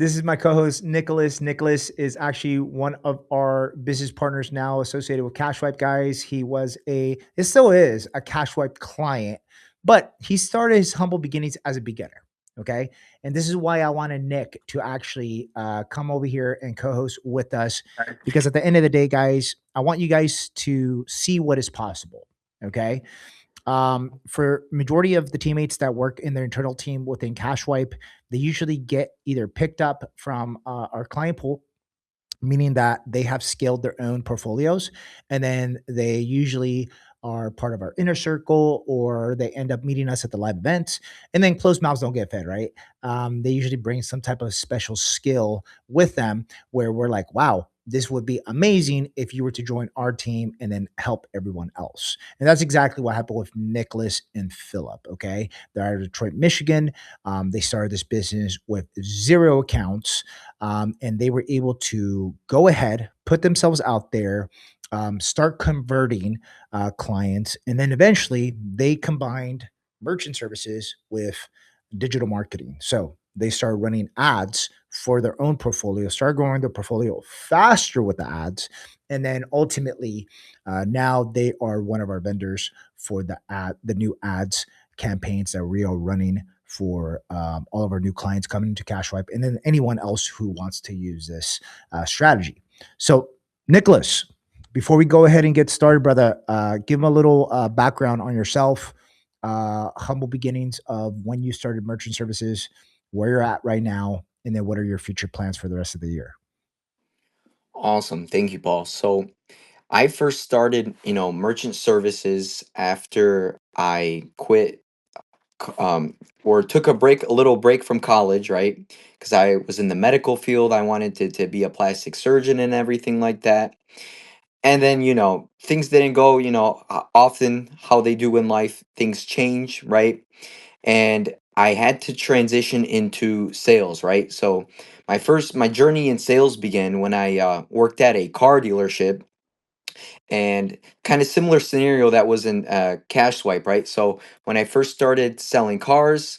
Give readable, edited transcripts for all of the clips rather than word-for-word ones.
This is my co-host Nicholas. Nicholas is actually one of our business partners now associated with CashSwipe guys. It still is a CashSwipe client, but he started his humble beginnings as a beginner. Okay. And this is why I wanted Nick to actually come over here and co-host with us, because at the end of the day, guys, I want you guys to see what is possible. Okay. For majority of the teammates that work in their internal team within CashWipe, they usually get either picked up from our client pool, meaning that they have scaled their own portfolios, and then they usually are part of our inner circle, or they end up meeting us at the live events. And then closed mouths don't get fed, right? They usually bring some type of special skill with them where we're like, wow, this would be amazing if you were to join our team and then help everyone else. And that's exactly what happened with Nicholas and Philip. Okay. They're out of Detroit, Michigan. They started this business with zero accounts, and they were able to go ahead, put themselves out there, start converting clients, and then eventually they combined merchant services with digital marketing. So they started running ads for their own portfolio, started growing their portfolio faster with the ads, and then ultimately now they are one of our vendors for the new ads campaigns that we are running for all of our new clients coming into CashSwipe, and then anyone else who wants to use this strategy. So, Nicholas, before we go ahead and get started, brother, give them a little background on yourself, humble beginnings of when you started merchant services, where you're at right now, and then what are your future plans for the rest of the year. Awesome. Thank you, Paul. So I first started, merchant services after I quit or took a little break from college, right? Because I was in the medical field. I wanted to be a plastic surgeon and everything like that. And then, things didn't go, often how they do in life, things change, right? And I had to transition into sales, right? So my journey in sales began when I worked at a car dealership, and kind of similar scenario that was in cash swipe, right? So when I first started selling cars,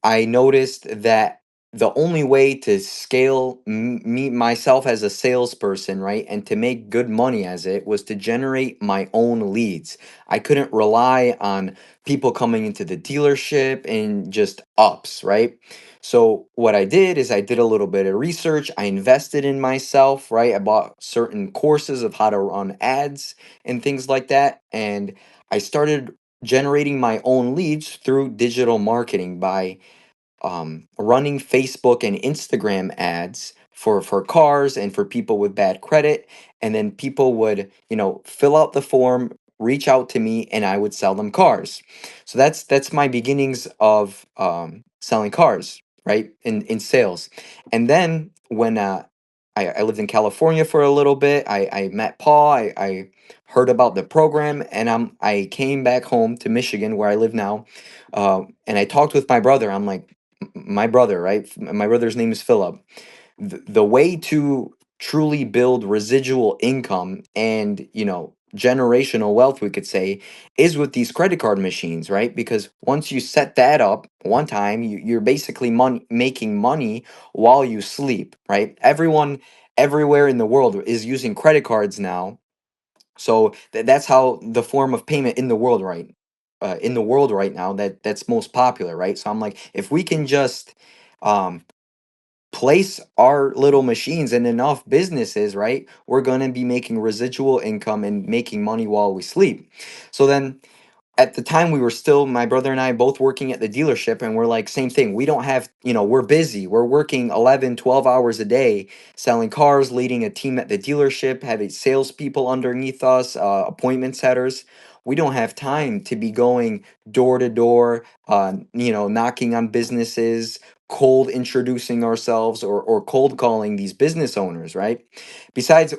I noticed that the only way to scale me myself as a salesperson, right, and to make good money as it was to generate my own leads. I couldn't rely on people coming into the dealership and just ups, right? So what I did is I did a little bit of research. I invested in myself, right? I bought certain courses of how to run ads and things like that, and I started generating my own leads through digital marketing by running Facebook and Instagram ads for cars and for people with bad credit, and then people would fill out the form, reach out to me, and I would sell them cars. So that's my beginnings of selling cars, right, in sales. And then when I lived in California for a little bit, I met Paul. I heard about the program, and I came back home to Michigan where I live now, and I talked with my brother. I'm like, my brother, right? My brother's name is Philip. The way to truly build residual income and, generational wealth, we could say, is with these credit card machines, right? Because once you set that up one time, you're basically making money while you sleep, right? Everyone everywhere in the world is using credit cards now, so that's how the form of payment in the world right now that's most popular, right? So I'm like, if we can just um, place our little machines in enough businesses, right, we're gonna be making residual income and making money while we sleep. So then at the time we were still, my brother and I, both working at the dealership, and we're like, same thing, we don't have, we're busy, we're working 11, 12 hours a day selling cars, leading a team at the dealership, having salespeople underneath us, appointment setters. We don't have time to be going door to door, knocking on businesses, cold introducing ourselves, or cold calling these business owners, right? Besides,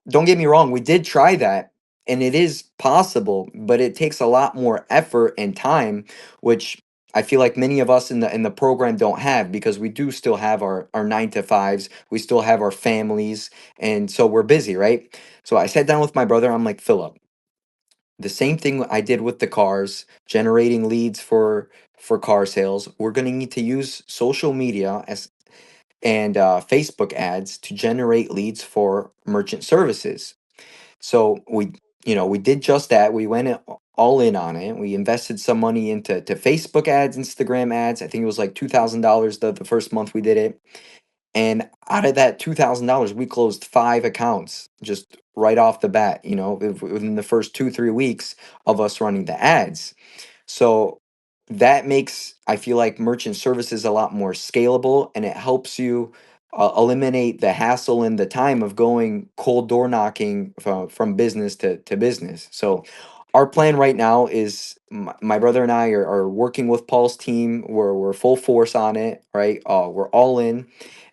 don't get me wrong, we did try that, and it is possible, but it takes a lot more effort and time, which I feel like many of us in the program don't have, because we do still have our 9 to 5s, we still have our families, and so we're busy, right? So I sat down with my brother. I'm like, Philip, the same thing I did with the cars, generating leads for car sales. We're gonna need to use social media and Facebook ads to generate leads for merchant services. So we did just that. We went all in on it. We invested some money into Facebook ads, Instagram ads. I think it was like $2,000 the first month we did it. And out of that $2,000, we closed 5 accounts just right off the bat, within the first 2, 3 weeks of us running the ads. So that makes, I feel like, merchant services a lot more scalable, and it helps you eliminate the hassle and the time of going cold door knocking from business to business. So our plan right now is my brother and I are working with Paul's team. We're full force on it, right? We're all in,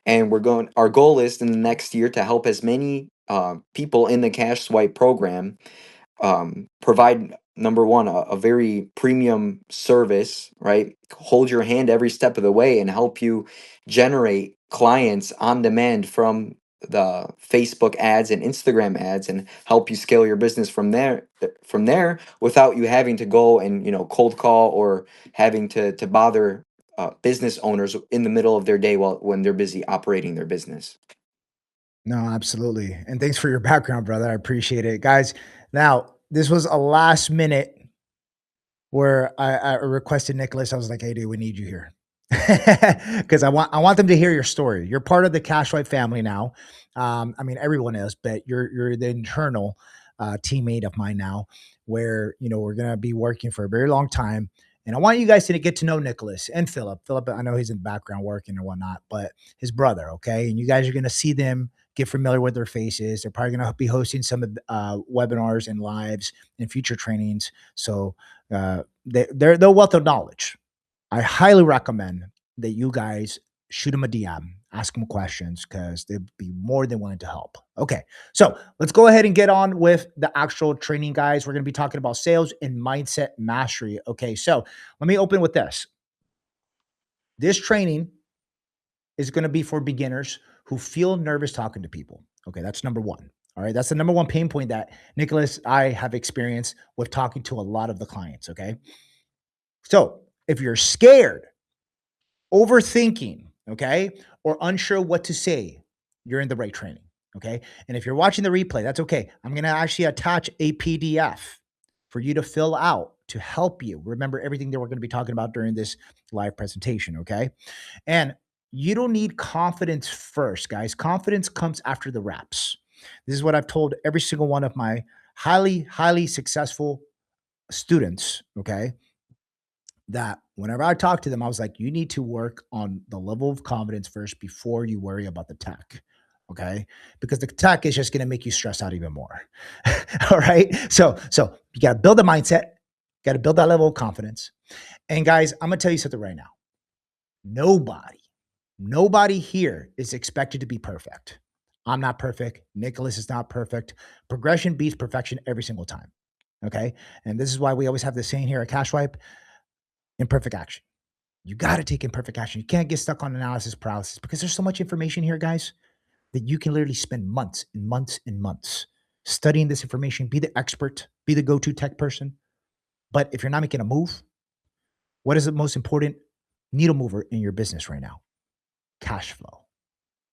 and our goal is in the next year to help as many people in the Cash Swipe program provide, number one, a very premium service, right? Hold your hand every step of the way and help you generate clients on demand from the Facebook ads and Instagram ads, and help you scale your business from there without you having to go and cold call, or having to bother business owners in the middle of their day while when they're busy operating their business. No, absolutely. And thanks for your background, brother. I appreciate it. Guys, now this was a last minute where I requested Nicholas. I was like, "Hey, dude, we need you here." Because I want them to hear your story. You're part of the Cashlight family now. I mean, everyone is, but you're the internal teammate of mine now, where we're gonna be working for a very long time. And I want you guys to get to know Nicholas and Philip. Philip, I know he's in the background working or whatnot, but his brother, okay? And you guys are gonna see them, get familiar with their faces. They're probably gonna be hosting some of webinars and lives and future trainings. So they're wealth of knowledge. I highly recommend that you guys shoot them a DM, ask them questions because they'd be more than willing to help. Okay, so let's go ahead and get on with the actual training, guys. We're going to be talking about sales and mindset mastery. Okay, so let me open with this. This training is going to be for beginners who feel nervous talking to people. Okay, that's number one. All right, that's the number one pain point that Nicholas I have experienced with talking to a lot of the clients. Okay, so if you're scared, overthinking, okay, or unsure what to say, you're in the right training. Okay. And if you're watching the replay, that's okay. I'm going to actually attach a PDF for you to fill out to help you remember everything that we're going to be talking about during this live presentation. Okay. And you don't need confidence first, guys. Confidence comes after the reps. This is what I've told every single one of my highly, highly successful students. Okay, that whenever I talk to them, I was like, you need to work on the level of confidence first before you worry about the tech. Okay. Because the tech is just going to make you stress out even more. All right. So you got to build a mindset, got to build that level of confidence. And guys, I'm going to tell you something right now. Nobody, nobody here is expected to be perfect. I'm not perfect. Nicholas is not perfect. Progression beats perfection every single time. Okay. And this is why we always have this saying here at CashSwipe: imperfect action. You got to take imperfect action. You can't get stuck on analysis paralysis because there's so much information here, guys, that you can literally spend months and months and months studying this information, be the expert, be the go to tech person. But if you're not making a move, what is the most important needle mover in your business right now? Cash flow.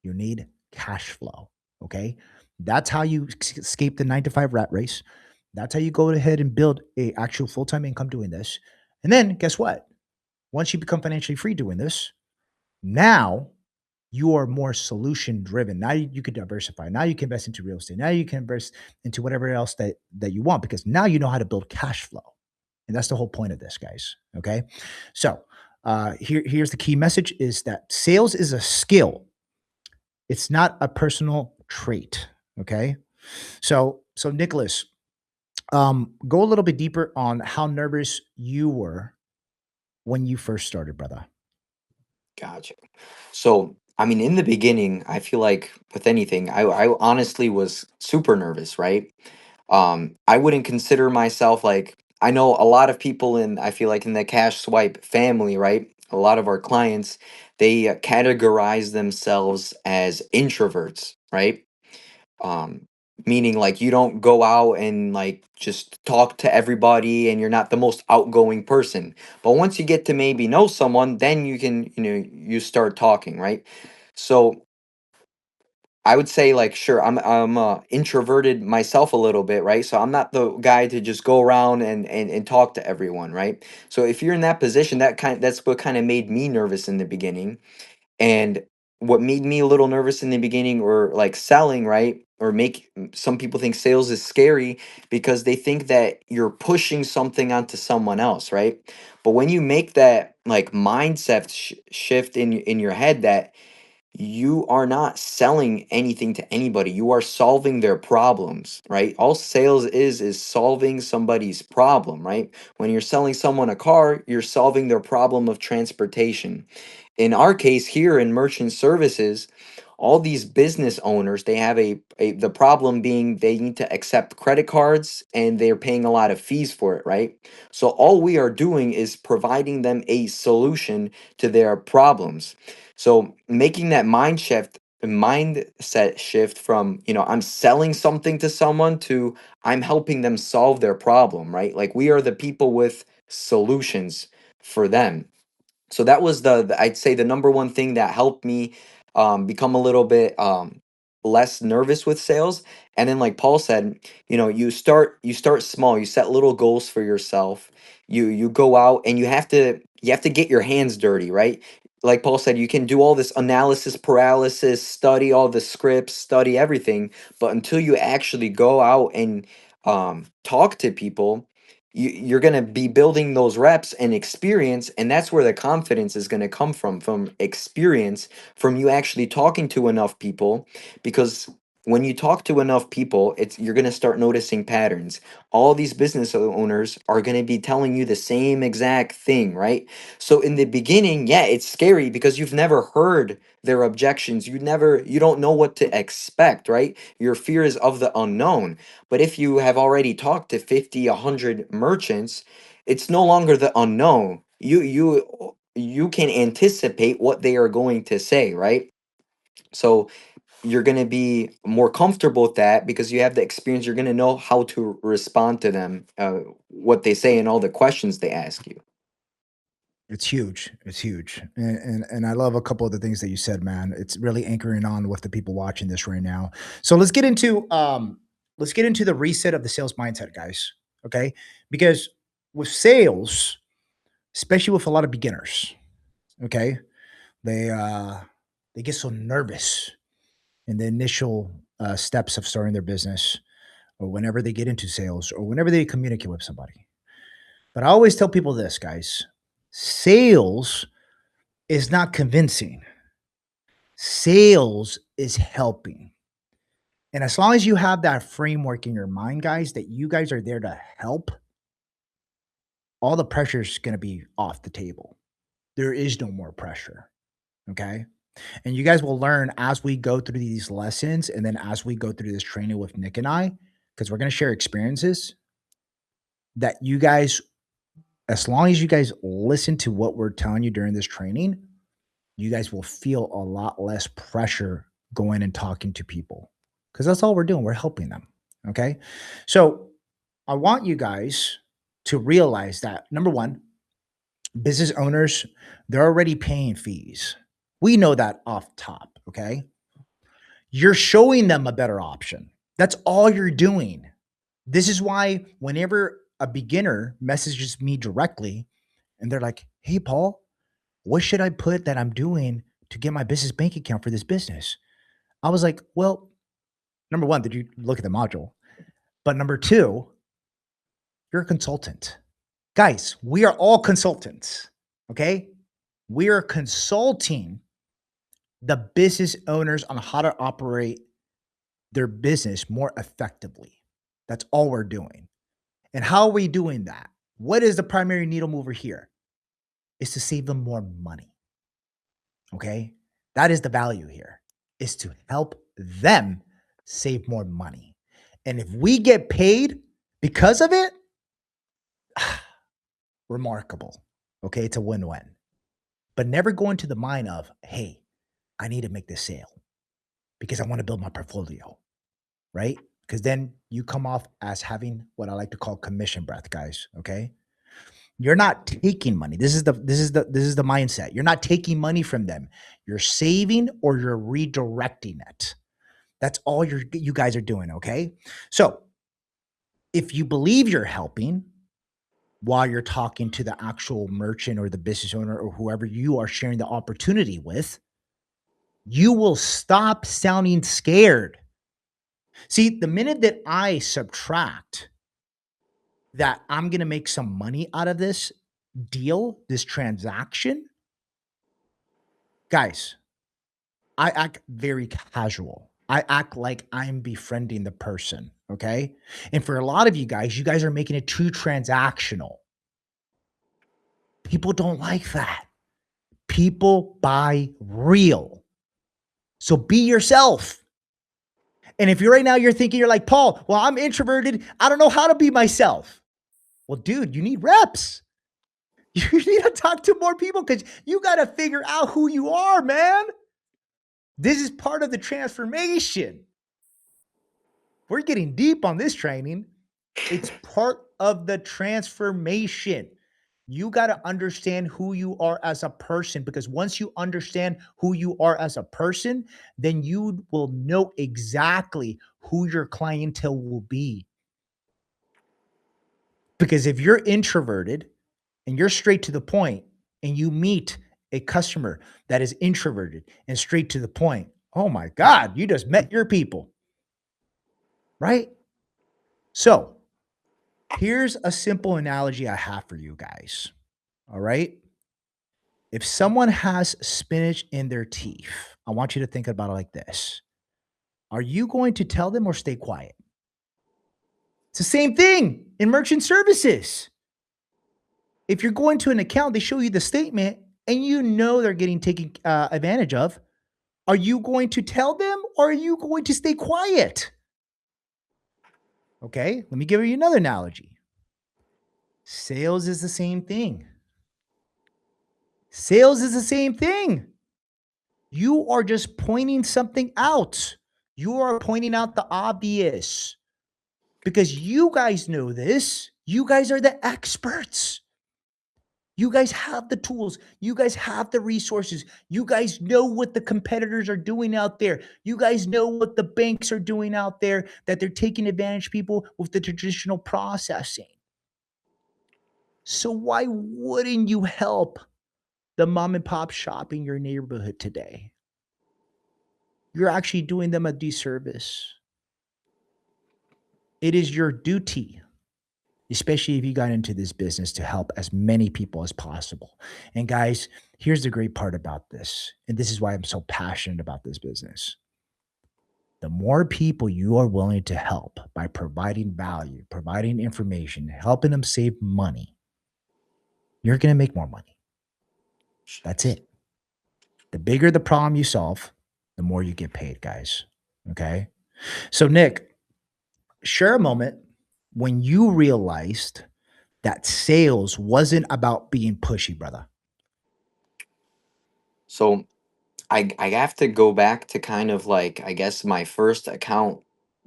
You need cash flow. Okay. That's how you escape the 9 to 5 rat race. That's how you go ahead and build a actual full time income doing this. And then guess what? Once you become financially free doing this, now you are more solution driven. Now you can diversify. Now you can invest into real estate. Now you can invest into whatever else that you want because now you know how to build cash flow. And that's the whole point of this, guys. Okay. So here's the key message is that sales is a skill. It's not a personal trait. Okay. So Nicholas, go a little bit deeper on how nervous you were when you first started, brother. Gotcha. So, I mean, in the beginning, I feel like with anything, I honestly was super nervous, right? I wouldn't consider myself like, I know a lot of people I feel like in the Cash Swipe family, right? A lot of our clients, they categorize themselves as introverts, right? um Meaning like you don't go out and like just talk to everybody, and you're not the most outgoing person, but once you get to maybe know someone, then you can you start talking, right? So I would say like sure I'm introverted myself a little bit, right? So I'm not the guy to just go around and talk to everyone, right? So if you're in that position, that's what kind of made me nervous in the beginning. And what made me a little nervous in the beginning, or like selling, right? Or some people think sales is scary because they think that you're pushing something onto someone else, right? But when you make that like mindset shift in your head that you are not selling anything to anybody, you are solving their problems, right? All sales is solving somebody's problem, right? When you're selling someone a car, you're solving their problem of transportation. In our case here in merchant services, all these business owners, they have the problem being they need to accept credit cards and they're paying a lot of fees for it, right? So all we are doing is providing them a solution to their problems. So making that mindset shift from, I'm selling something to someone to I'm helping them solve their problem, right? Like we are the people with solutions for them. So that was I'd say the number one thing that helped me become a little bit less nervous with sales. And then like Paul said, you start small, you set little goals for yourself. You go out and you have to get your hands dirty, right? Like Paul said, you can do all this analysis paralysis, study all the scripts, study everything, but until you actually go out and talk to people, you're going to be building those reps and experience, and that's where the confidence is going to come from experience, from you actually talking to enough people. Because when you talk to enough people, you're going to start noticing patterns. All these business owners are going to be telling you the same exact thing, right? So in the beginning, yeah, it's scary because you've never heard their objections. You don't know what to expect, right? Your fear is of the unknown. But if you have already talked to 50, 100 merchants, it's no longer the unknown. You can anticipate what they are going to say, right? So you're going to be more comfortable with that because you have the experience. You're going to know how to respond to them, what they say, and all the questions they ask you. It's huge. It's huge. And I love a couple of the things that you said, man. It's really anchoring on with the people watching this right now. So let's get into the reset of the sales mindset, guys. Okay? Because with sales, especially with a lot of beginners, okay, they uh they get so nervous in the initial steps of starting their business, or whenever they get into sales, or whenever they communicate with somebody. But I always tell people this, guys: sales is not convincing. Sales is helping. And as long as you have that framework in your mind, guys, that you guys are there to help, all the pressure is going to be off the table. There is no more pressure. Okay. And you guys will learn as we go through these lessons, and then as we go through this training with Nick and I, because we're going to share experiences that you guys, as long as you guys listen to what we're telling you during this training, you guys will feel a lot less pressure going and talking to people, because that's all we're doing. We're helping them. Okay. So I want you guys to realize that number one, business owners, they're already paying fees. We know that off top. Okay. You're showing them a better option. That's all you're doing. This is why whenever a beginner messages me directly and they're like, "Hey, Paul, what should I put that I'm doing to get my business bank account for this business?" I was like, "Well, number one, did you look at the module? But number two, you're a consultant." Guys, we are all consultants. Okay. We are consulting the business owners on how to operate their business more effectively. That's all we're doing. And how are we doing that? What is the primary needle mover here? Is to save them more money. Okay. That is the value here, is to help them save more money. And if we get paid because of it, remarkable. Okay. It's a win win. But never go into the mind of, hey, I need to make this sale because I want to build my portfolio, right? Because then you come off as having what I like to call commission breath, guys. Okay. You're not taking money. This is the mindset. You're not taking money from them. You're saving or you're redirecting it. That's all you guys are doing, okay? So, if you believe you're helping while you're talking to the actual merchant or the business owner or whoever you are sharing the opportunity with, you will stop sounding scared. See, the minute that I subtract that I'm going to make some money out of this deal, this transaction, guys, I act very casual. I act like I'm befriending the person. Okay. And for a lot of you guys are making it too transactional. People don't like that. People buy real. So be yourself. And if you're right now, you're thinking, you're like, Paul, well, I'm introverted. I don't know how to be myself. Well, dude, you need reps. You need to talk to more people because you got to figure out who you are, man. This is part of the transformation. We're getting deep on this training. It's part of the transformation. You got to understand who you are as a person because once you understand who you are as a person, then you will know exactly who your clientele will be. Because if you're introverted and you're straight to the point and you meet a customer that is introverted and straight to the point, oh my God, you just met your people, right? So here's a simple analogy I have for you guys. All right. If someone has spinach in their teeth, I want you to think about it like this. Are you going to tell them or stay quiet? It's the same thing in merchant services. If you're going to an account, they show you the statement and you know they're getting taken advantage of. Are you going to tell them or are you going to stay quiet? Okay, let me give you another analogy. Sales is the same thing. Sales is the same thing. You are just pointing something out. You are pointing out the obvious because you guys know this. You guys are the experts. You guys have the tools. You guys have the resources. You guys know what the competitors are doing out there. You guys know what the banks are doing out there, that they're taking advantage of people with the traditional processing. So why wouldn't you help the mom and pop shop in your neighborhood today? You're actually doing them a disservice. It is your duty, especially if you got into this business, to help as many people as possible. And guys, here's the great part about this. And this is why I'm so passionate about this business. The more people you are willing to help by providing value, providing information, helping them save money, you're going to make more money. That's it. The bigger the problem you solve, the more you get paid, guys. Okay. So, Nick, share a moment when you realized that sales wasn't about being pushy, brother. So I have to go back to kind of like I guess my first account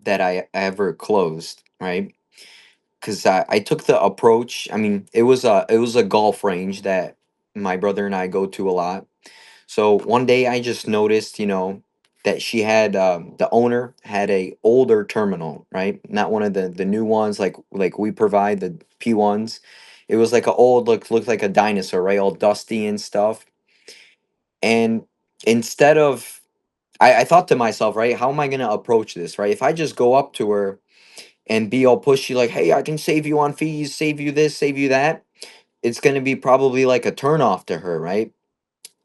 that I ever closed, right? Because I took the approach. I mean, it was a golf range that my brother and I go to a lot. So one day I just noticed, that she had the owner had a older terminal, right? Not one of the new ones like we provide the P1s. It was like a old looked like a dinosaur, right? All dusty and stuff. And instead of I thought to myself, right, how am I gonna approach this, right? If I just go up to her and be all pushy, like, hey, I can save you on fees, save you this, save you that, it's gonna be probably like a turnoff to her, right?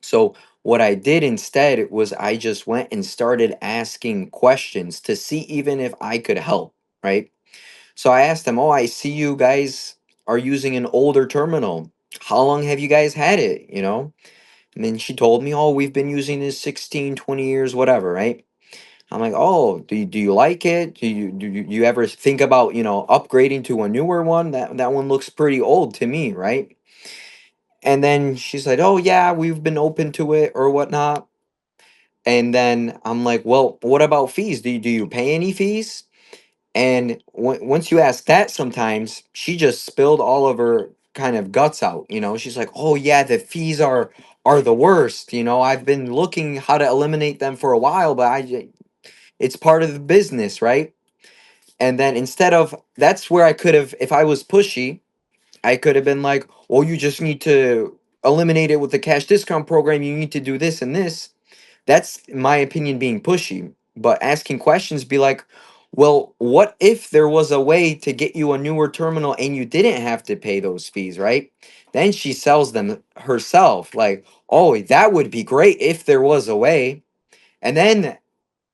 So what I did instead was I just went and started asking questions to see even if I could help, right? So I asked them, "Oh, I see you guys are using an older terminal. How long have you guys had it, And then she told me, "Oh, we've been using this 16, 20 years, whatever, right?" I'm like, "Oh, do you like it? Do you ever think about, upgrading to a newer one? That one looks pretty old to me, right?" And then she's like, "Oh yeah, we've been open to it or whatnot." And then I'm like, "Well, what about fees? Do you pay any fees?" And once you ask that, sometimes she just spilled all of her kind of guts out. She's like, "Oh yeah, the fees are the worst. I've been looking how to eliminate them for a while, but it's part of the business, right?" And then instead of that's where I could have, if I was pushy, I could have been like, "Well, you just need to eliminate it with the cash discount program. You need to do this and this." That's, in my opinion, being pushy. But asking questions, be like, "Well, what if there was a way to get you a newer terminal and you didn't have to pay those fees, right?" Then she sells them herself, like, "Oh, that would be great if there was a way." And then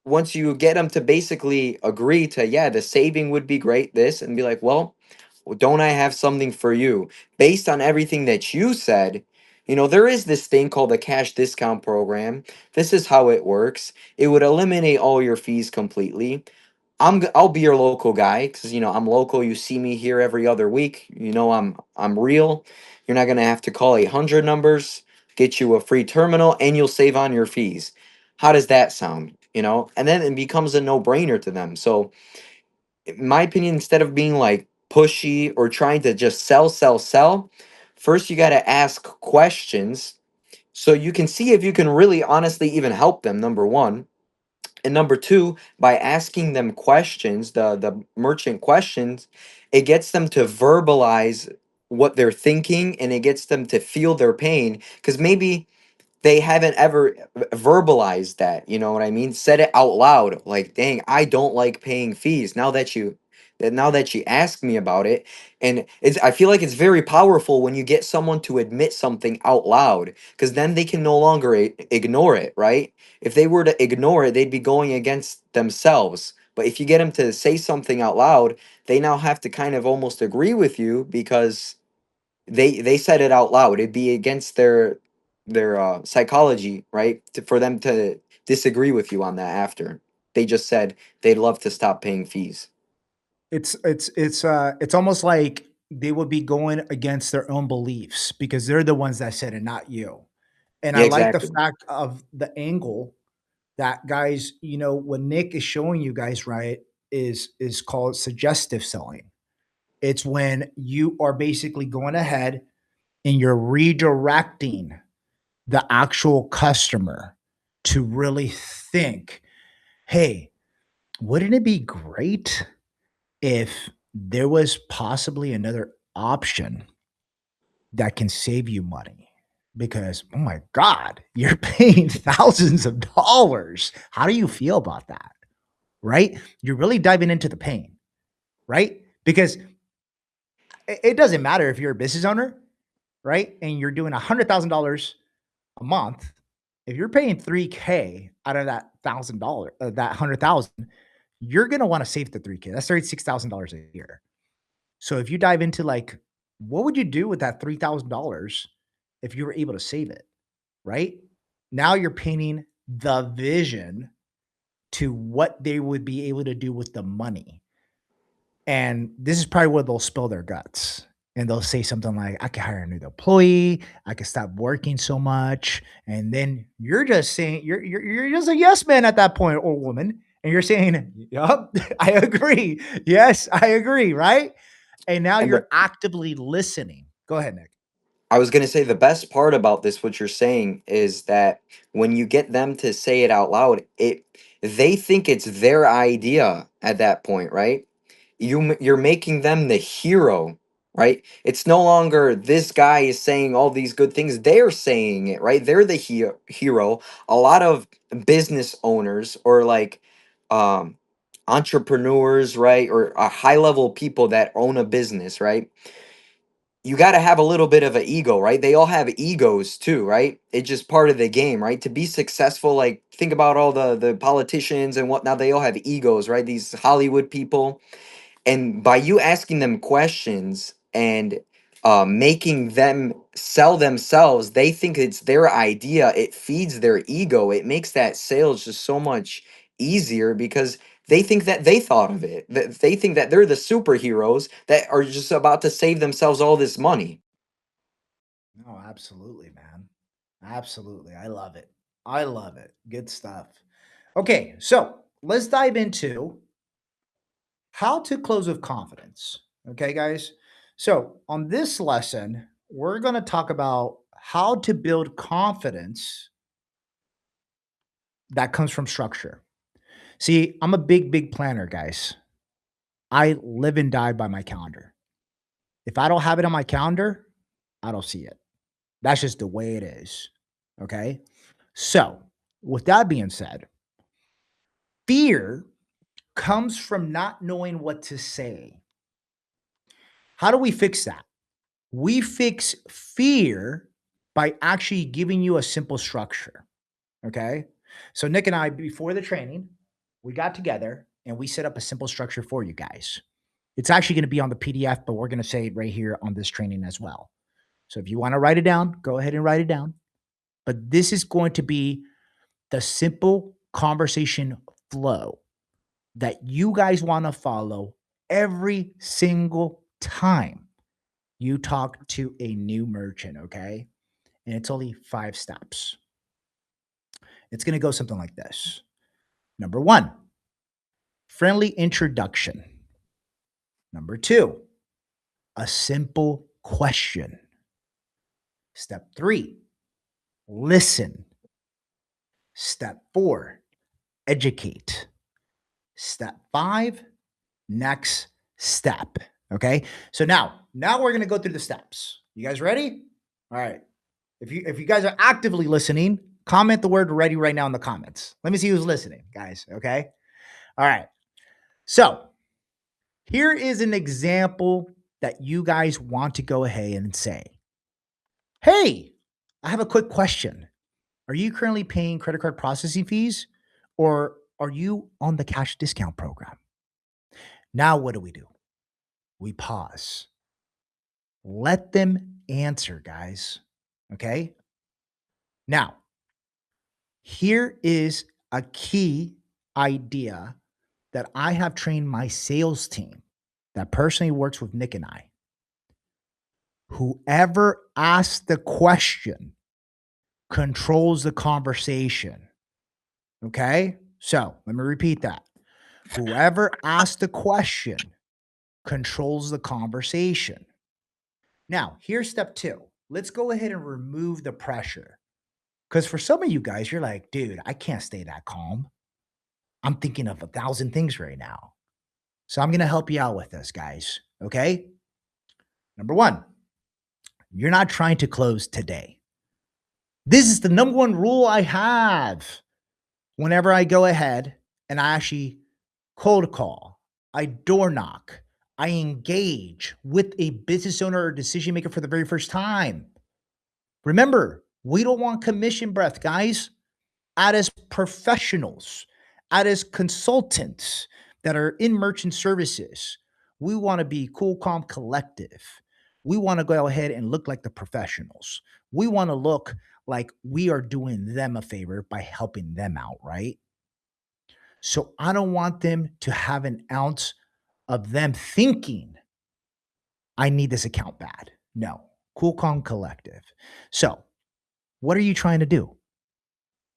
once you get them to basically agree to, yeah, the saving would be great, this, and be like, "Well, don't I have something for you?" Based on everything that you said, there is this thing called the cash discount program. This is how it works. It would eliminate all your fees completely. I'll be your local guy because I'm local. You see me here every other week. I'm real. You're not gonna have to call 800 numbers, get you a free terminal, and you'll save on your fees. How does that sound? And then it becomes a no-brainer to them. So in my opinion, instead of being like pushy or trying to just sell, sell, sell, first you got to ask questions so you can see if you can really honestly even help them, number one. And number two, by asking them questions, the merchant questions, it gets them to verbalize what they're thinking, and it gets them to feel their pain because maybe they haven't ever verbalized that, you know what I mean? Said it out loud, like, "Dang, I don't like paying fees." Now that you ask me about it, and I feel like it's very powerful when you get someone to admit something out loud, because then they can no longer ignore it, right? If they were to ignore it, they'd be going against themselves. But if you get them to say something out loud, they now have to kind of almost agree with you because they said it out loud. It'd be against their psychology, right? For them to disagree with you on that after they just said they'd love to stop paying fees. It's almost like they would be going against their own beliefs because they're the ones that said it, not you. And I Yeah, like the exactly. fact of the angle that guys, what Nick is showing you guys, right, is called suggestive selling. It's when you are basically going ahead and you're redirecting the actual customer to really think, hey, wouldn't it be great if there was possibly another option that can save you money? Because, oh my God, you're paying thousands of dollars. How do you feel about that? Right? You're really diving into the pain, right? Because it doesn't matter if you're a business owner, right? And you're doing $100,000 a month. If you're paying 3K out of that $1,000, that 100,000, you're going to want to save the 3K. That's $36,000 a year. So if you dive into like, what would you do with that $3,000 if you were able to save it, right? Now you're painting the vision to what they would be able to do with the money. And this is probably where they'll spill their guts. And they'll say something like, I could hire a new employee, I could stop working so much. And then you're just saying, you're just a yes man at that point, or woman. And you're saying, Yup, I agree. Yes, I agree, right? And now And you're actively listening. Go ahead, Nick. I was going to say the best part about this, what you're saying, is that when you get them to say it out loud, they think it's their idea at that point, right? You're making them the hero, right? It's no longer this guy is saying all these good things. They're saying it, right? They're the hero. A lot of business owners or like um entrepreneurs, right? Or high level people that own a business, right? You got to have a little bit of an ego, right? They all have egos too, right? It's just part of the game, right? To be successful, like think about all the politicians and whatnot. They all have egos, right? These Hollywood people, and by you asking them questions and making them sell themselves, they think it's their idea. It feeds their ego. It makes that sales just so much easier because they think that they thought of it. That they think that they're the superheroes that are just about to save themselves all this money. No, absolutely, man. Absolutely. I love it. I love it. Good stuff. Okay, so let's dive into how to close with confidence. Okay, guys. So, on this lesson, we're going to talk about how to build confidence that comes from structure. See, I'm a big planner, guys. I live and die by my calendar. If I don't have it on my calendar, I don't see it. That's just the way it is. Okay. So, with that being said, fear comes from not knowing what to say. How do we fix that? We fix fear by actually giving you a simple structure. Okay. So Nick and I, before the training, we got together and we set up a simple structure for you guys. It's actually going to be on the PDF, but we're going to say it right here on this training as well. So if you want to write it down, go ahead and write it down. But this is going to be the simple conversation flow that you guys want to follow every single time you talk to a new merchant. Okay. And it's only 5 steps. It's going to go something like this. Number 1, friendly introduction. Number 2, a simple question. Step 3, listen. Step 4, educate. Step 5, next step. Okay? So now we're going to go through the steps. You guys ready? All right. If you guys are actively listening, comment the word ready right now in the comments. Let me see who's listening, guys, okay? All right. So, here is an example that you guys want to go ahead and say, hey, I have a quick question. Are you currently paying credit card processing fees or are you on the cash discount program? Now, what do? We pause. Let them answer, guys. Okay. Now, here is a key idea that I have trained my sales team that personally works with Nick and I. Whoever asks the question controls the conversation. Okay? So let me repeat that. Whoever asks the question controls the conversation. Now, here's step 2. Let's go ahead and remove the pressure. Because for some of you guys, you're like, dude, I can't stay that calm. I'm thinking of 1,000 things right now. So I'm going to help you out with this, guys. Okay? Number 1, you're not trying to close today. This is the number 1 rule I have whenever I go ahead and I actually cold call, I door knock, I engage with a business owner or decision maker for the very first time. Remember, we don't want commission breath, guys. As professionals, as consultants that are in merchant services, we want to be cool, calm, collective. We want to go ahead and look like the professionals. We want to look like we are doing them a favor by helping them out, right? So I don't want them to have an ounce of them thinking, I need this account bad. No, cool, calm, collective. So, what are you trying to do?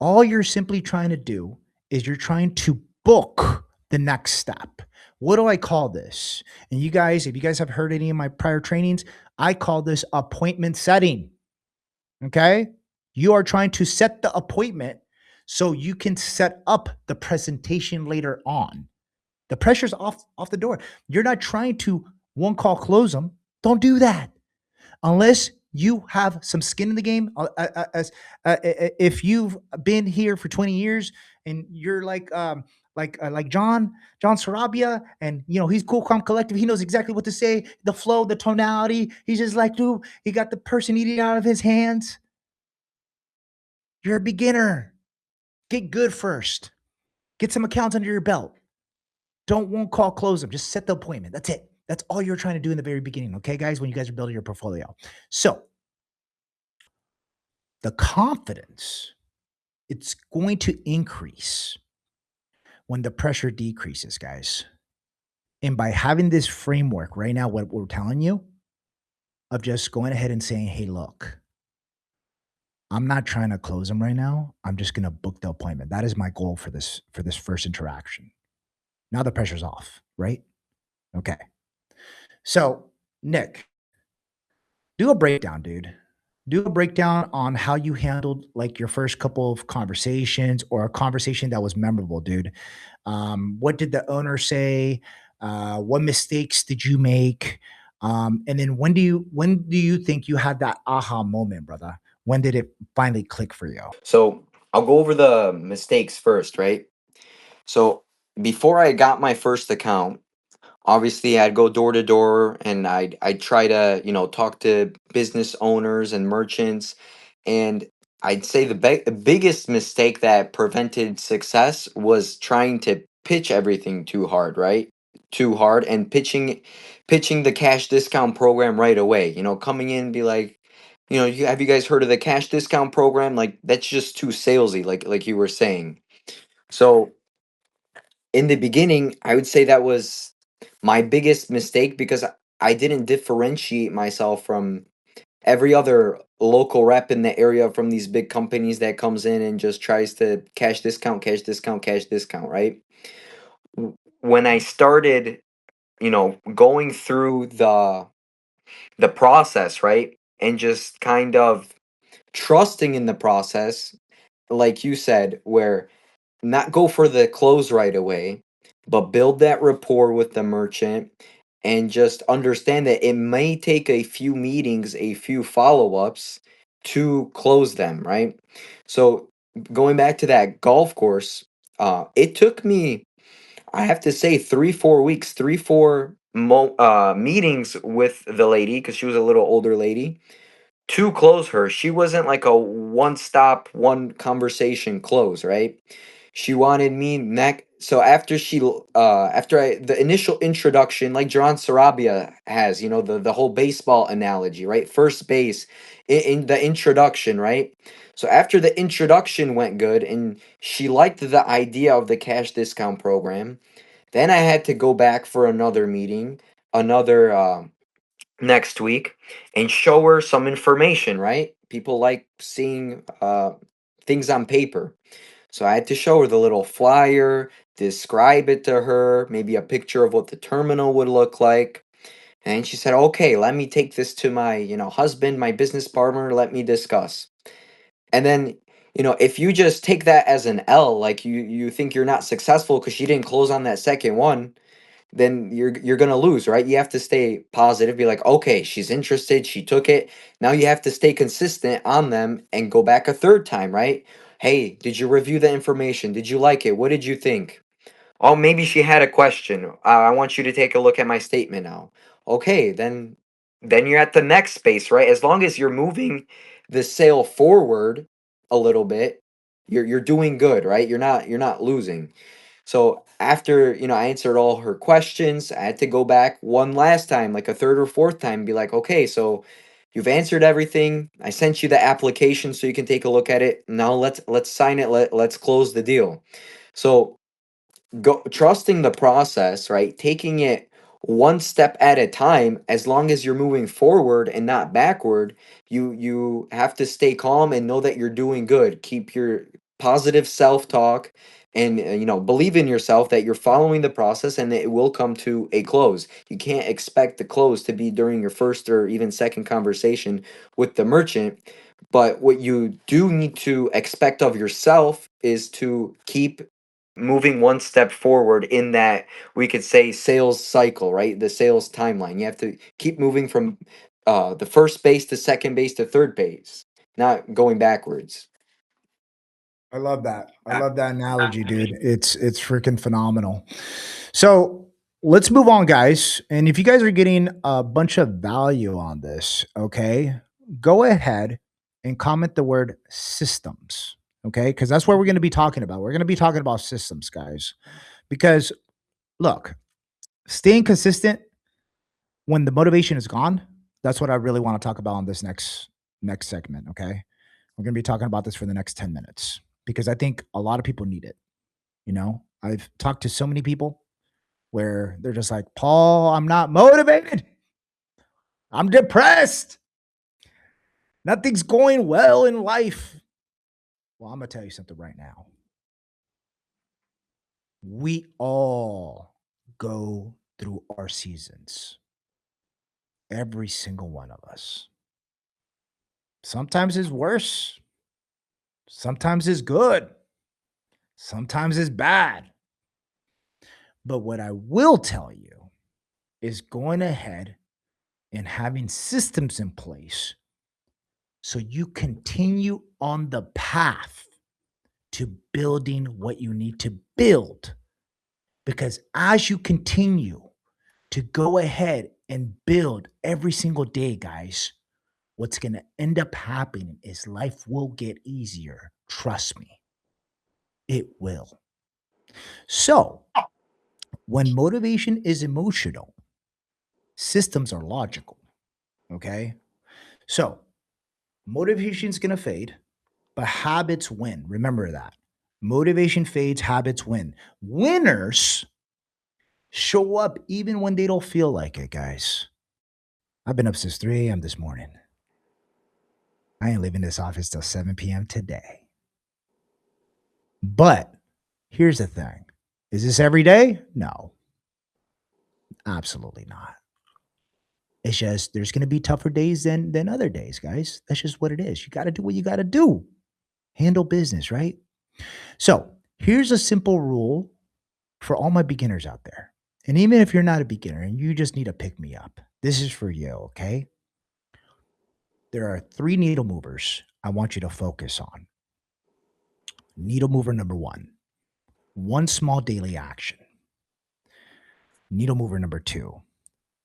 All you're simply trying to do is you're trying to book the next step. What do I call this? And you guys, if you guys have heard any of my prior trainings, I call this appointment setting. Okay? You are trying to set the appointment so you can set up the presentation later on. The pressure's off the door. You're not trying to one call close them. Don't do that unless you have some skin in the game. If you've been here for 20 years and you're like John Sarabia, and he's cool, calm, collective. He knows exactly what to say, the flow, the tonality. He's just like, dude, he got the person eating out of his hands. You're a beginner. Get good first. Get some accounts under your belt. Don't won't call close them. Just set the appointment. That's it. That's all you're trying to do in the very beginning. Okay, guys, when you guys are building your portfolio. So the confidence, it's going to increase when the pressure decreases, guys. And by having this framework right now, what we're telling you of just going ahead and saying, hey, look, I'm not trying to close them right now. I'm just going to book the appointment. That is my goal for this first interaction. Now the pressure's off, right? Okay. So, Nick, Do a breakdown, dude. Do a breakdown on how you handled like your first couple of conversations or a conversation that was memorable, dude. What did the owner say? What mistakes did you make? And then when do you think you had that aha moment, brother? When did it finally click for you? So I'll go over the mistakes first, right? So before I got my first account, obviously I'd go door to door and I'd try to, talk to business owners and merchants. And I'd say the biggest mistake that prevented success was trying to pitch everything too hard, right? Too hard and pitching the cash discount program right away. Coming in and be like, have you guys heard of the cash discount program? Like that's just too salesy, like you were saying. So in the beginning, I would say that was my biggest mistake because I didn't differentiate myself from every other local rep in the area from these big companies that comes in and just tries to cash discount, cash discount, cash discount, right? When I started, going through the process, right? And just kind of trusting in the process, like you said, where not go for the close right away, but build that rapport with the merchant and just understand that it may take a few meetings, a few follow ups to close them, right? So, going back to that golf course, it took me, I have to say, 3, 4 weeks, meetings with the lady because she was a little older lady to close her. She wasn't like a one stop, one conversation close, right? She wanted me neck. So after the initial introduction, like John Sarabia has, the whole baseball analogy, right? First base in the introduction, right? So after the introduction went good and she liked the idea of the cash discount program, then I had to go back for another meeting, another next week and show her some information, right? People like seeing things on paper. So I had to show her the little flyer, describe it to her, maybe a picture of what the terminal would look like. And she said, "Okay, let me take this to my, husband, my business partner, let me discuss." And then, if you just take that as an L, like you think you're not successful because she didn't close on that second one, then you're gonna lose, right? You have to stay positive, be like, okay, she's interested, she took it. Now you have to stay consistent on them and go back a third time, right? Hey, did you review the information? Did you like it? What did you think? Oh, maybe she had a question. I want you to take a look at my statement now. Okay, then you're at the next space, right? As long as you're moving the sale forward a little bit, you're doing good, right? You're not losing. So after, I answered all her questions, I had to go back one last time, like a third or fourth time, and be like, okay, so you've answered everything. I sent you the application so you can take a look at it. Now let's sign it. Let's close the deal. So go trusting the process, right? Taking it one step at a time. As long as you're moving forward and not backward, you have to stay calm and know that you're doing good. Keep your positive self-talk and believe in yourself that you're following the process and that it will come to a close. You can't expect the close to be during your first or even second conversation with the merchant, but what you do need to expect of yourself is to keep moving one step forward in that, we could say, sales cycle, right? The sales timeline. You have to keep moving from the first base to second base to third base, not going backwards. I love that. I love that analogy, dude. It's freaking phenomenal. So let's move on, guys. And if you guys are getting a bunch of value on this, okay, go ahead and comment the word systems. Okay, because that's what we're going to be talking about. We're going to be talking about systems, guys. Because look, staying consistent when the motivation is gone, that's what I really want to talk about on this next segment. Okay. We're going to be talking about this for the next 10 minutes because I think a lot of people need it. I've talked to so many people where they're just like, Paul, I'm not motivated. I'm depressed. Nothing's going well in life. Well, I'm going to tell you something right now. We all go through our seasons, every single one of us. Sometimes it's worse. Sometimes it's good. Sometimes it's bad. But what I will tell you is going ahead and having systems in place so you continue on the path to building what you need to build. Because as you continue to go ahead and build every single day, guys, what's going to end up happening is life will get easier. Trust me, it will. So, when motivation is emotional, systems are logical. Okay. So, motivation is going to fade, but habits win. Remember that. Motivation fades, habits win. Winners show up even when they don't feel like it, guys. I've been up since 3 a.m. this morning. I ain't leaving this office till 7 p.m. today. But here's the thing. Is this every day? No, absolutely not. It's just there's going to be tougher days than other days, guys. That's just what it is. You got to do what you got to do. Handle business, right? So, here's a simple rule for all my beginners out there. And even if you're not a beginner and you just need to pick me up, this is for you, okay? There are 3 needle movers I want you to focus on. Needle mover number 1, one small daily action. Needle mover number 2,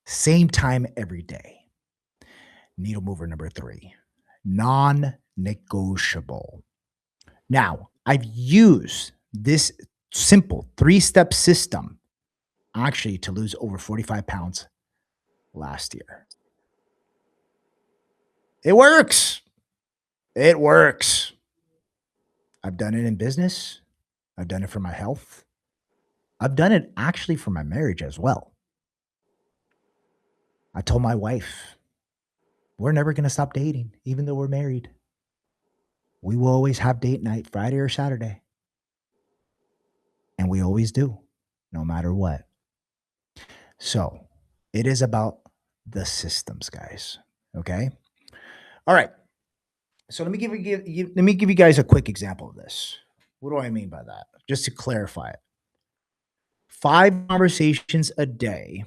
same time every day. Needle mover number 3, non negotiable. Now, I've used this simple 3-step system actually to lose over 45 pounds last year. It works. It works. I've done it in business. I've done it for my health. I've done it actually for my marriage as well. I told my wife, we're never going to stop dating, even though we're married. We will always have date night Friday or Saturday. And we always do, no matter what. So it is about the systems, guys. Okay. All right. So let me give you guys a quick example of this. What do I mean by that? Just to clarify it. 5 conversations a day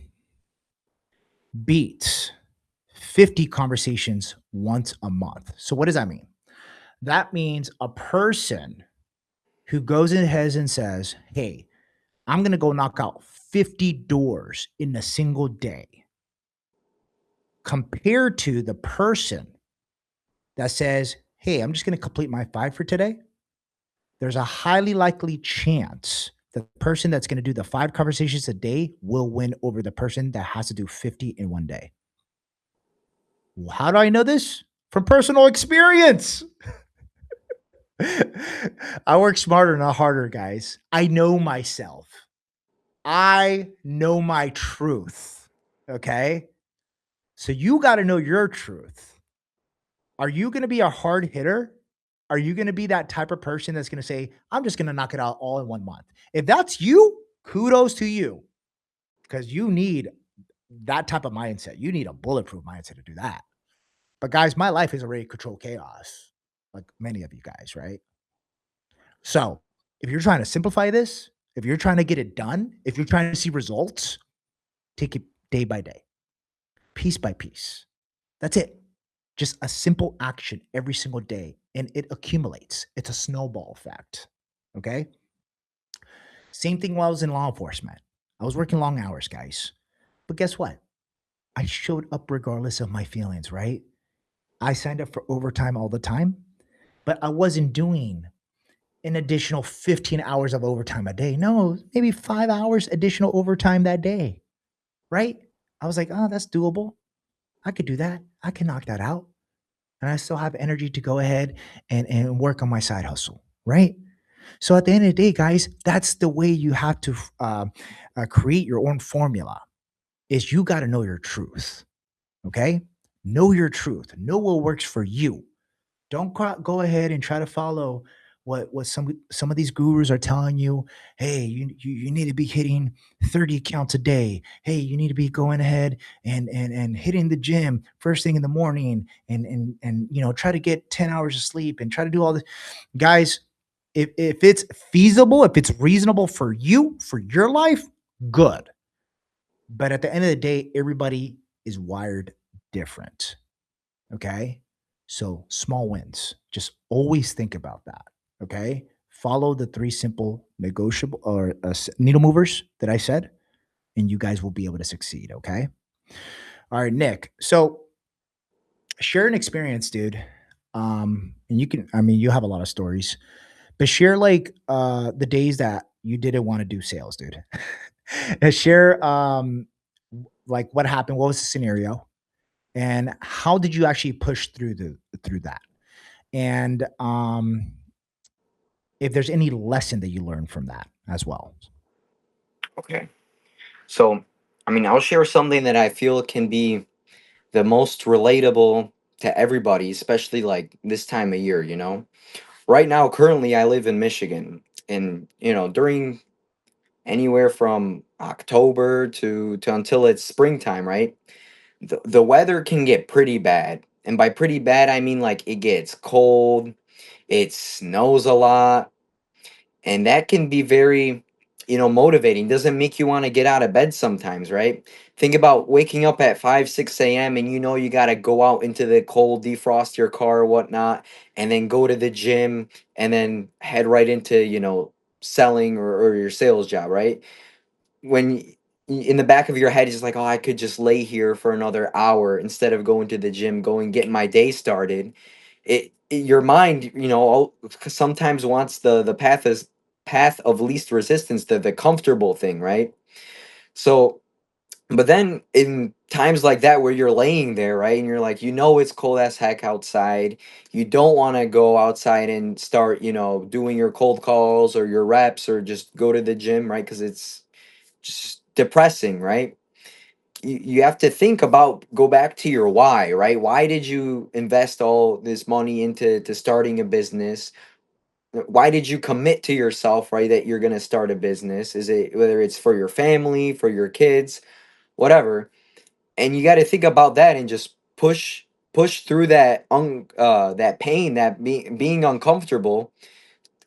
beats 50 conversations once a month. So what does that mean? That means a person who goes ahead and says, "Hey, I'm going to go knock out 50 doors in a single day," compared to the person that says, "Hey, I'm just going to complete my 5 for today." There's a highly likely chance the person that's going to do the 5 conversations a day will win over the person that has to do 50 in one day. Well, how do I know this? From personal experience. I work smarter, not harder, guys. I know myself. I know my truth. Okay. So you got to know your truth. Are you going to be a hard hitter? Are you going to be that type of person that's going to say, I'm just going to knock it out all in 1 month? If that's you, kudos to you because you need that type of mindset. You need a bulletproof mindset to do that. But guys, my life is already controlled chaos, like many of you guys, right? So if you're trying to simplify this, if you're trying to get it done, if you're trying to see results, take it day by day, piece by piece. That's it. Just a simple action every single day, and it accumulates. It's a snowball effect. Okay. Same thing while I was in law enforcement. I was working long hours, guys. But guess what? I showed up regardless of my feelings, right? I signed up for overtime all the time, but I wasn't doing an additional 15 hours of overtime a day. No, maybe 5 hours additional overtime that day, right? I was like, oh, that's doable. I could do that. I can knock that out. And I still have energy to go ahead and work on my side hustle, right? So at the end of the day, guys, that's the way you have to create your own formula is you got to know your truth, okay? Know your truth. Know what works for you. Don't go ahead and try to follow what some of these gurus are telling you. Hey, you need to be hitting 30 accounts a day. Hey, you need to be going ahead and hitting the gym first thing in the morning, and try to get 10 hours of sleep and try to do all this. Guys, if it's feasible, if it's reasonable for you, for your life, good. But at the end of the day, everybody is wired different. Okay. So small wins. Just always think about that. Okay. Follow the three simple negotiable or needle movers that I said, and you guys will be able to succeed. Okay. All right, Nick. So share an experience, dude. And you can, I mean, you have a lot of stories, but share like the days that you didn't want to do sales, dude. And share like what happened, what was the scenario, and how did you actually push through that? And if there's any lesson that you learned from that as well. Okay. So, I mean, I'll share something that I feel can be the most relatable to everybody, especially like this time of year, you know? Right now, currently, I live in Michigan. And, during anywhere from October to until it's springtime, right? The weather can get pretty bad. And by pretty bad, I mean like it gets cold, it snows a lot, and that can be very motivating. Doesn't make you want to get out of bed sometimes, right? Think about waking up at 5 6 a.m. and you got to go out into the cold, defrost your car or whatnot, and then go to the gym, and then head right into selling, or your sales job, right? when in the back of your head is just like, oh, I could just lay here for another hour instead of going to the gym, going getting my day started. Your mind, sometimes wants the path of least resistance, the comfortable thing, right? So, but then in times like that where you're laying there, right, and you're like, it's cold as heck outside, you don't want to go outside and start, doing your cold calls or your reps or just go to the gym, right? Because it's just depressing, right? You have to think about, go back to your why, right? Why did you invest all this money into starting a business? Why did you commit to yourself, right, that you're going to start a business? Is it whether it's for your family, for your kids, whatever? And you got to think about that and just push through that pain, that being uncomfortable,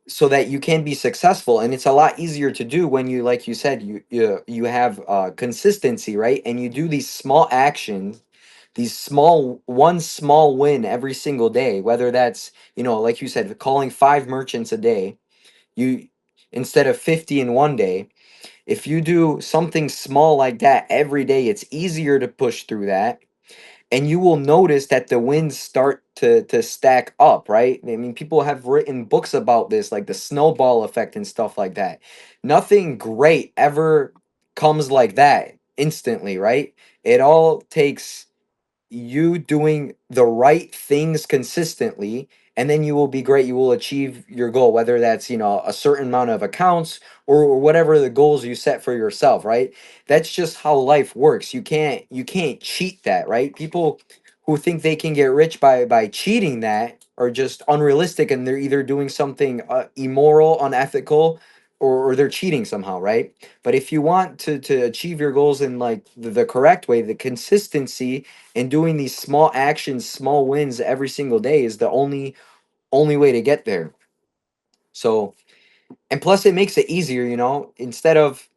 so that you can be successful. And it's a lot easier to do when you, like you said, you have consistency, right? And you do these small actions, these one small win every single day, whether that's, like you said, calling 5 merchants a day, you instead of 50 in one day. If you do something small like that every day, it's easier to push through that, and you will notice that the wins start to stack up, right? I mean, people have written books about this, like the snowball effect and stuff like that. Nothing great ever comes like that instantly, right? It all takes you doing the right things consistently, and then you will be great. You will achieve your goal, whether that's a certain amount of accounts, or whatever the goals you set for yourself, right? That's just how life works. You can't cheat that, right? People who think they can get rich by cheating that are just unrealistic, and they're either doing something immoral, unethical, or they're cheating somehow, right? But if you want to achieve your goals in like the correct way, the consistency, and doing these small actions, small wins every single day is the only way to get there. So, and plus it makes it easier, instead of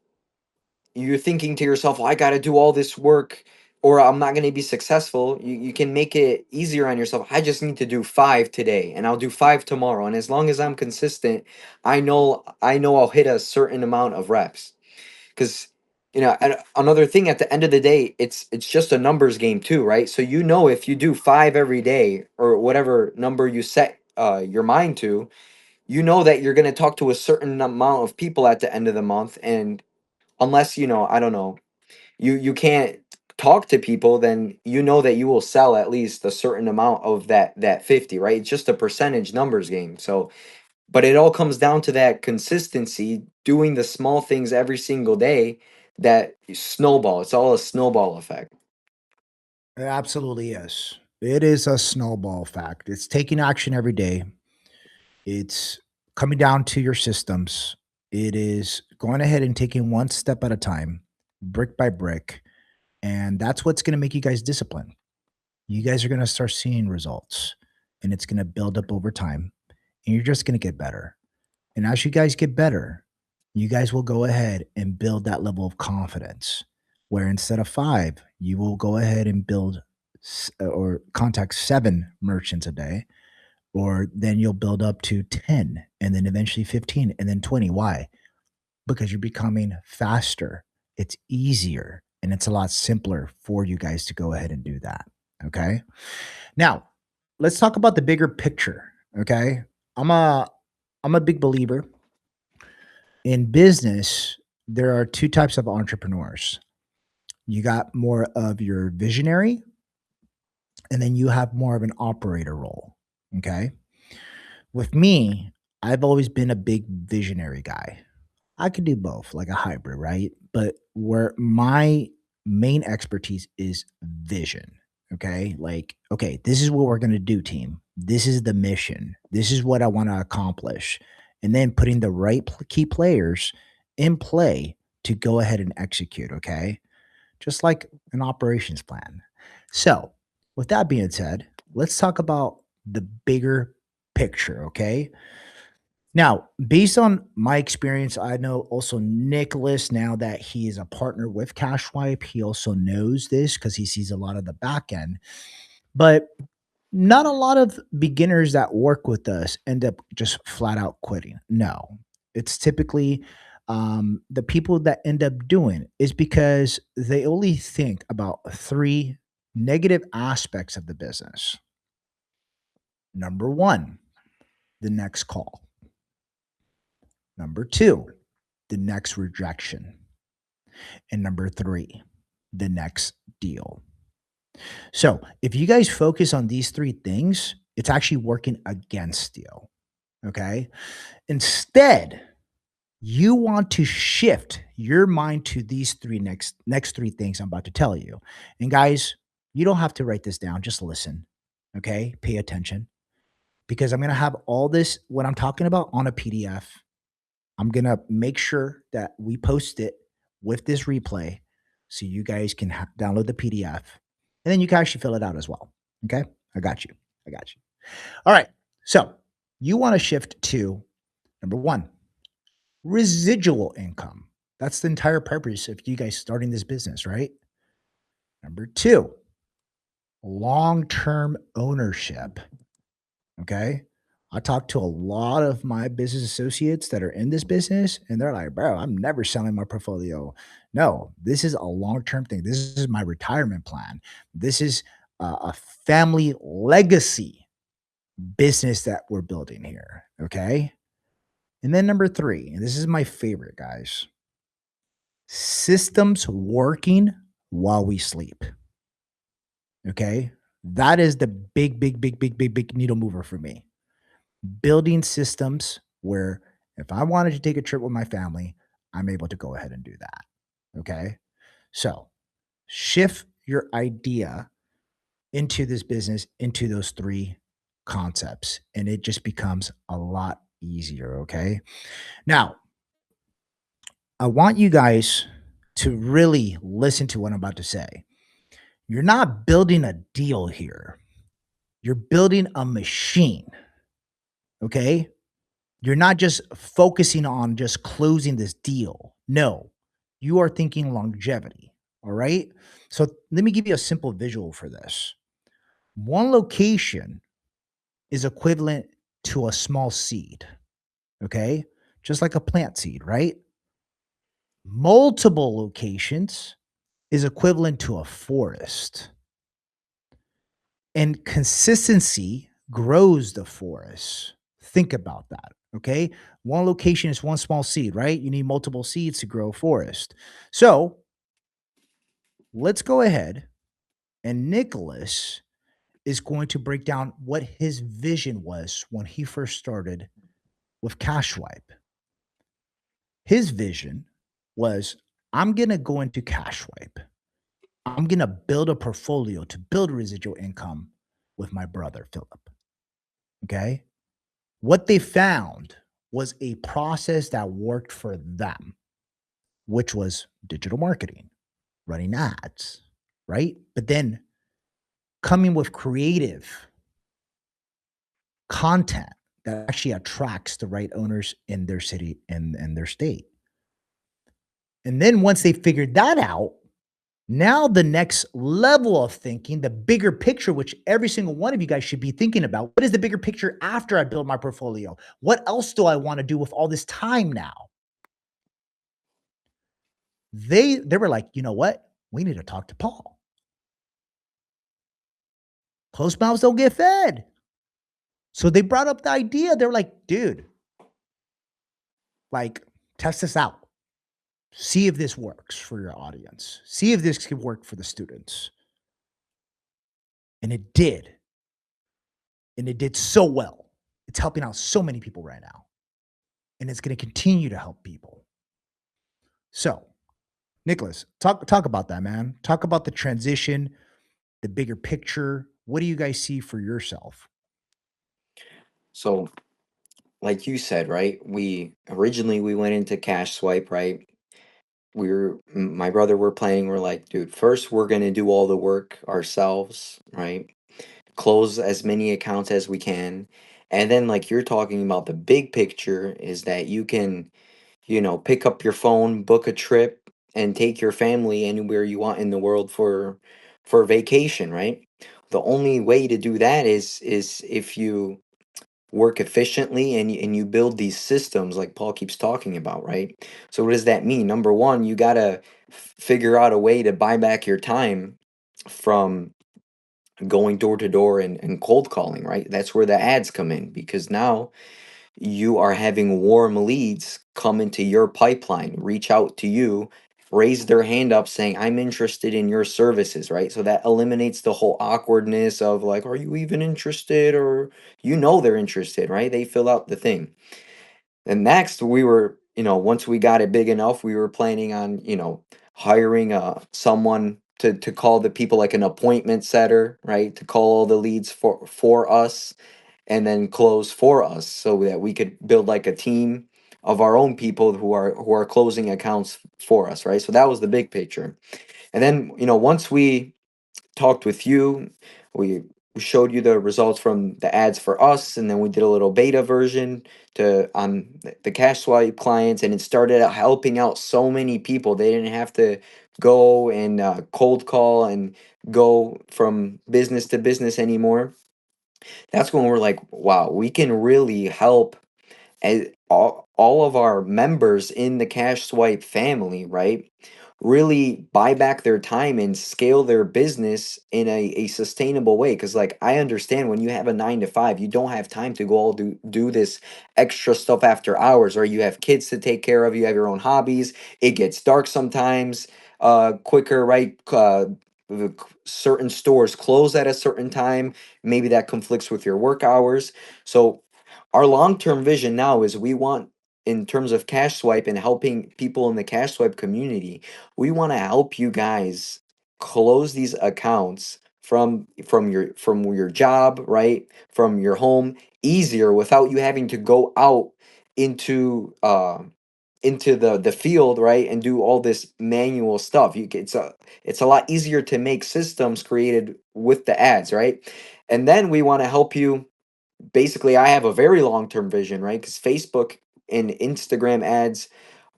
you're thinking to yourself, well, I got to do all this work or I'm not going to be successful. You can make it easier on yourself. I just need to do 5 today and I'll do 5 tomorrow. And as long as I'm consistent, I know I'll hit a certain amount of reps. Because and another thing, at the end of the day, it's just a numbers game too, right? So if you do 5 every day, or whatever number you set your mind to, that you're going to talk to a certain amount of people at the end of the month. And unless, I don't know, you can't talk to people, then that you will sell at least a certain amount of that 50, right? It's just a percentage numbers game. So, but it all comes down to that consistency, doing the small things every single day, that snowball. It's all a snowball effect. It absolutely is. It is a snowball fact. It's taking action every day. It's coming down to your systems, it is going ahead and taking one step at a time, brick by brick. And that's what's going to make you guys disciplined. You guys are going to start seeing results and it's going to build up over time and you're just going to get better. And as you guys get better, you guys will go ahead and build that level of confidence where instead of five, you will go ahead and build or contact seven merchants a day, or then you'll build up to 10 and then eventually 15 and then 20. Why? Because you're becoming faster. It's easier and it's a lot simpler for you guys to go ahead and do that. Okay. Now, let's talk about the bigger picture. Okay. I'm a I'm a big believer in business. There are two types of entrepreneurs. You got more of your visionary, and then you have more of an operator role. Okay. With me, I've always been a big visionary guy. I could do both, like a hybrid, right? But where my main expertise is vision. Okay. Like, okay, this is what we're going to do, team. This is the mission. This is what I want to accomplish. And then putting the right key players in play to go ahead and execute. Okay. Just like an operations plan. So, with that being said, let's talk about the bigger picture. Okay. Now, based on my experience, I know also Nicholas, now that he is a partner with CashSwipe, he also knows this because he sees a lot of the back end. But not a lot of beginners that work with us end up just flat out quitting. No, it's typically the people that end up doing is because they only think about three negative aspects of the business. Number one, the next call. Number two, the next rejection. And number three, the next deal. So if you guys focus on these three things, it's actually working against you. Okay. Instead, you want to shift your mind to these three next three things I'm about to tell you. And guys, you don't have to write this down, just listen. Okay. Pay attention because I'm going to have all this, what I'm talking about, on a PDF. I'm going to make sure that we post it with this replay so you guys can download the PDF and then you can actually fill it out as well. Okay. I got you. I got you. All right. So you want to shift to number one, residual income. That's the entire purpose of you guys starting this business, right? Number two, long term ownership. Okay. I talk to a lot of my business associates that are in this business, and they're like, bro, I'm never selling my portfolio. No, this is a long term thing. This is my retirement plan. This is a family legacy business that we're building here. Okay. And then number three, and this is my favorite, guys, systems working while we sleep. Okay. That is the big needle mover for me. Building systems where if I wanted to take a trip with my family, I'm able to go ahead and do that. Okay. So shift your idea into this business, into those three concepts, and it just becomes a lot easier. Okay. Now, I want you guys to really listen to what I'm about to say. You're not building a deal here, you're building a machine. Okay. You're not just focusing on just closing this deal. No, you are thinking longevity. All right. So let me give you a simple visual for this. One location is equivalent to a small seed. Okay. Just like a plant seed, right? Multiple locations is equivalent to a forest. And consistency grows the forest. Think about that. Okay. One location is one small seed, right? You need multiple seeds to grow a forest. So let's go ahead and Nicholas is going to break down what his vision was when he first started with CashSwipe. His vision was I'm going to go into CashSwipe. I'm going to build a portfolio to build residual income with my brother, Philip. Okay. What they found was a process that worked for them, which was digital marketing, running ads, right? But then coming with creative content that actually attracts the right owners in their city and their state. And then once they figured that out, now the next level of thinking, the bigger picture, which every single one of you guys should be thinking about. What is the bigger picture after I build my portfolio? What else do I want to do with all this time now? They were like, you know what? We need to talk to Paul. Closed mouths don't get fed. So they brought up the idea. They're like, dude, like, test this out. See if this works for your audience. See if this can work for the students. And it did. And it did so well. It's helping out so many people right now. And it's going to continue to help people. So, Nicholas, talk about that, man. Talk about the transition, the bigger picture. What do you guys see for yourself? So, like you said, right? We originally we went into cash swipe, right? My brother were planning, we're like, dude, first we're gonna do all the work ourselves, right? Close as many accounts as we can. And then like you're talking about the big picture is that you can, pick up your phone, book a trip, and take your family anywhere you want in the world for vacation, right? The only way to do that is if you work efficiently and you build these systems like Paul keeps talking about, right? So what does that mean? Number one, you got to figure out a way to buy back your time from going door to door and cold calling, right? That's where the ads come in because now you are having warm leads come into your pipeline, reach out to you, raise their hand up saying, I'm interested in your services, right? So that eliminates the whole awkwardness of like, are you even interested? Or they're interested, right? They fill out the thing. And next, we were, once we got it big enough, we were planning on, hiring someone to call the people like an appointment setter, right? To call all the leads for us and then close for us so that we could build like a team of our own people who are closing accounts for us, right? So that was the big picture. And then, once we talked with you, we showed you the results from the ads for us, and then we did a little beta version to on the cash swipe clients, and it started out helping out so many people. They didn't have to go and cold call and go from business to business anymore. That's when we're like, wow, we can really help all of our members in the cash swipe family, right? Really buy back their time and scale their business in a sustainable way. Cause like I understand when you have a 9 to 5, you don't have time to go all do this extra stuff after hours, or you have kids to take care of, you have your own hobbies, it gets dark sometimes quicker, right? Certain stores close at a certain time, maybe that conflicts with your work hours. So our long-term vision now is we want, in terms of cash swipe and helping people in the cash swipe community, we want to help you guys close these accounts from your job, right? From your home easier without you having to go out into the field, right? And do all this manual stuff. It's a lot easier to make systems created with the ads, right? And then we want to help you. Basically, I have a very long-term vision, right? Because Facebook and Instagram ads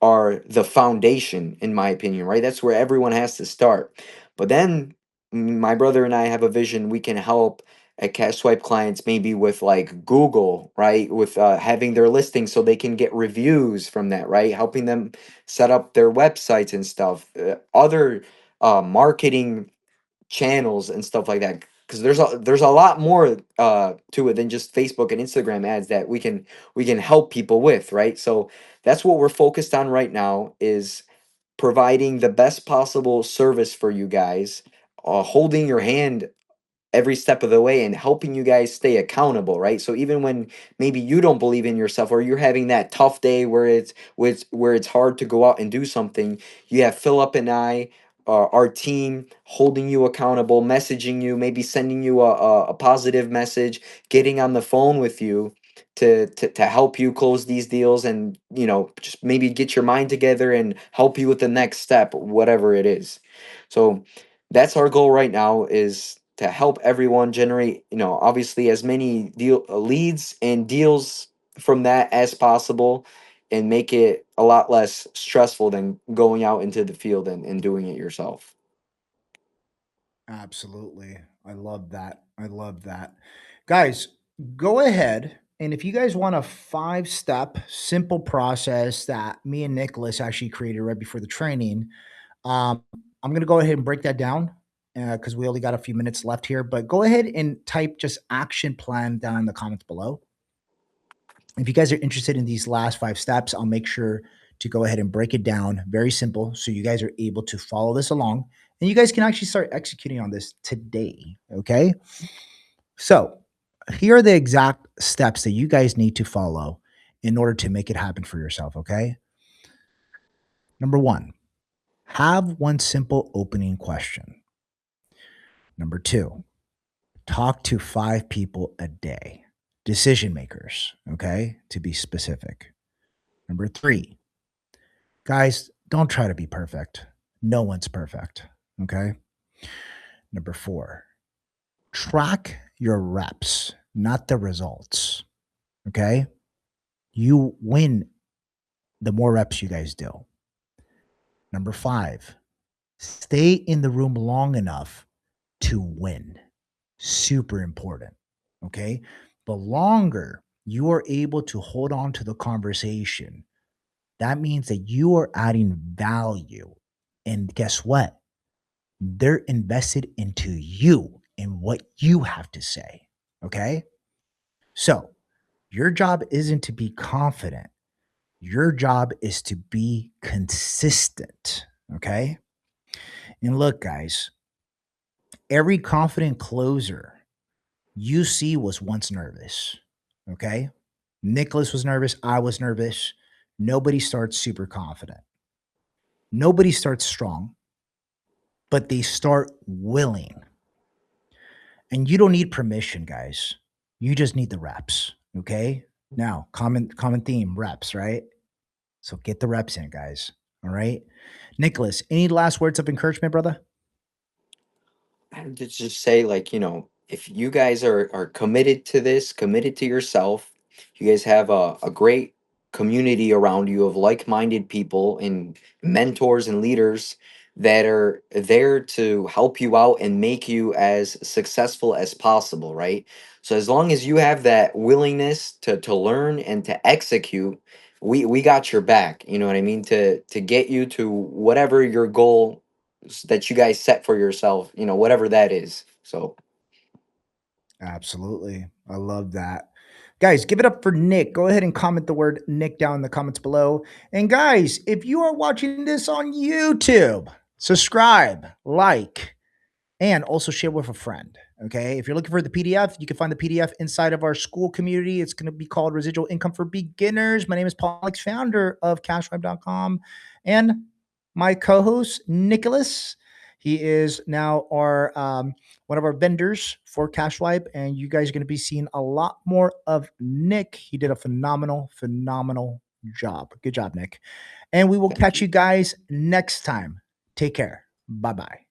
are the foundation, in my opinion, right? That's where everyone has to start. But then my brother and I have a vision we can help at Cash Swipe clients maybe with like Google, right? With having their listings so they can get reviews from that, right? Helping them set up their websites and stuff. Other marketing channels and stuff like that, because there's a lot more to it than just Facebook and Instagram ads that we can help people with, right? So that's what we're focused on right now, is providing the best possible service for you guys, holding your hand every step of the way and helping you guys stay accountable, right? So even when maybe you don't believe in yourself, or you're having that tough day where it's hard to go out and do something, you have Philip and I, our team, holding you accountable, messaging you, maybe sending you a positive message, getting on the phone with you to help you close these deals and just maybe get your mind together and help you with the next step, whatever it is. So that's our goal right now, is to help everyone generate, obviously, as many leads and deals from that as possible, and make it a lot less stressful than going out into the field and doing it yourself. Absolutely. I love that. I love that. Guys, go ahead. And if you guys want a 5 step simple process that me and Nicholas actually created right before the training, um, I'm going to go ahead and break that down because we only got a few minutes left here. But go ahead and type just action plan down in the comments below. If you guys are interested in these last 5 steps, I'll make sure to go ahead and break it down. Very simple. So you guys are able to follow this along and you guys can actually start executing on this today. Okay. So here are the exact steps that you guys need to follow in order to make it happen for yourself. Okay. Number one, have one simple opening question. Number two, talk to 5 people a day, decision makers. Okay. To be specific. Number three, guys, don't try to be perfect. No one's perfect. Okay. Number four, track your reps, not the results. Okay. You win the more reps you guys do. Number five, stay in the room long enough to win. Super important. Okay. The longer you are able to hold on to the conversation, that means that you are adding value. And guess what? They're invested into you and what you have to say. Okay. So your job isn't to be confident. Your job is to be consistent. Okay. And look, guys, every confident closer you see was once nervous. Okay. Nicholas was nervous. I was nervous. Nobody starts super confident. Nobody starts strong, but they start willing. And you don't need permission, guys. You just need the reps. Okay. Now, common theme, reps, right? So get the reps in, guys. All right. Nicholas, any last words of encouragement, brother? I would just say, like, if you guys are committed to this, committed to yourself, you guys have a great community around you of like-minded people and mentors and leaders that are there to help you out and make you as successful as possible, right? So as long as you have that willingness to learn and to execute, we got your back, you know what I mean, to get you to whatever your goal that you guys set for yourself, whatever that is. So Absolutely. I love that. Guys, give it up for Nick. Go ahead and comment the word Nick down in the comments below. And guys, if you are watching this on YouTube, subscribe, like, and also share with a friend. Okay. If you're looking for the PDF, you can find the PDF inside of our school community. It's going to be called Residual Income for Beginners. My name is Paul Alex, founder of CashSwipe.com, and my co-host Nicholas. He is now our one of our vendors for CashSwipe, and you guys are going to be seeing a lot more of Nick. He did a phenomenal job. Good job, Nick. And we will thank catch you. you guys next time. Take care. Bye bye.